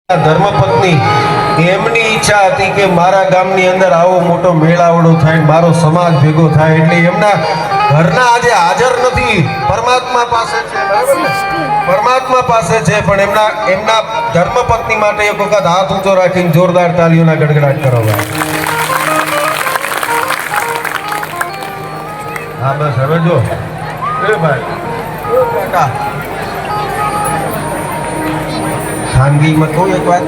ધર્મપત્ની એમની ઈચ્છા હતી કે મારા ગામની અંદર આવો મોટો મેળાવડો થાય, મારો સમાજ ભેગો થાય, એટલે એમના ઘરના આજે હાજર નથી, પરમાત્મા પાસે છે, બરાબર ને? પરમાત્મા પાસે છે, પણ એમના ધર્મપત્ની માટે એક વખત હાથ ઊંચો રાખીને જોરદાર તાલીઓના ગડગડાટ કરો. હા બસ હવે જો એ ભાઈ કાકા ખાનગીમાં કહું એક વાત,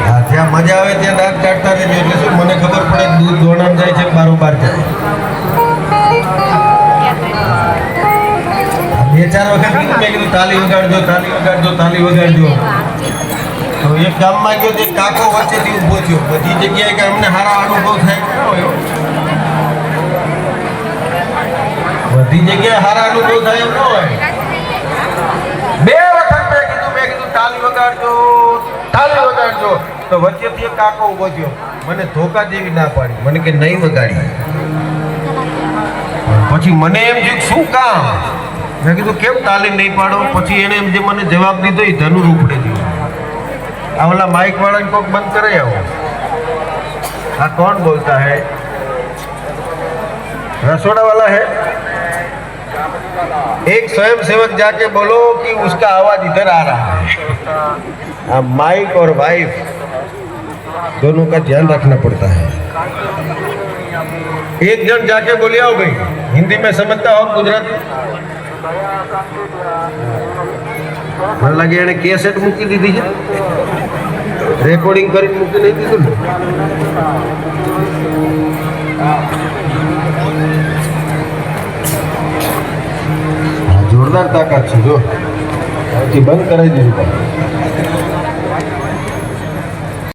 હા જ્યાં મજા આવે ત્યાં દાંત કાઢતા રહેજો, એટલે શું મને ખબર પડે દૂધ દોણામ જાય છે બારોબાર જાય. બે ચાર વખત કીધું, મેં કીધું તાલી વગાડજો, તાલી વગાડજો, તાલી વગાડજો. તો એક ગામમાં ગયો તો એક કાકો વચ્ચેથી ઊભો થયો. બધી જગ્યાએ કે અમને સારા અનુભવ થાય, બધી જગ્યાએ સારા અનુભવ થાય એમ ન હોય. બે વખત મેં કીધું તાલી વગાડજો, તાલી વગાડજો, તો વચ્ચેથી એક કાકો ઊભો થયો. મને ધોકા જેવી ના પાડી, મને કે નહીં વગાડી. પછી મને એમ થયું શું કામ? મેં કીધું કેમ તાલી નહીં પાડો? પછી એને એમ જે મને જવાબ દીધો એ ધનુર ઉપડે દીધો. આ ઓલા માઇક વાળાને કોક બંધ કરે આવો. આ કોણ બોલતા है? रसोड़ा वाला है? एक स्वयं सेवक जाके बोलो कि उसका आवाज इधर आ रहा है. माइक और वाइफ दोनों का ध्यान रखना पड़ता है. एक जन जाके बोले आओ भाई, हिंदी में समझता हो गुजराती? મને લાગે એને કેસેટ મૂકી દીધી છે, રેકોર્ડિંગ કરીને મૂકી નહીં દીધું ને. જોરદાર તાકાત છે, જો બંધ કરાવી દીધું.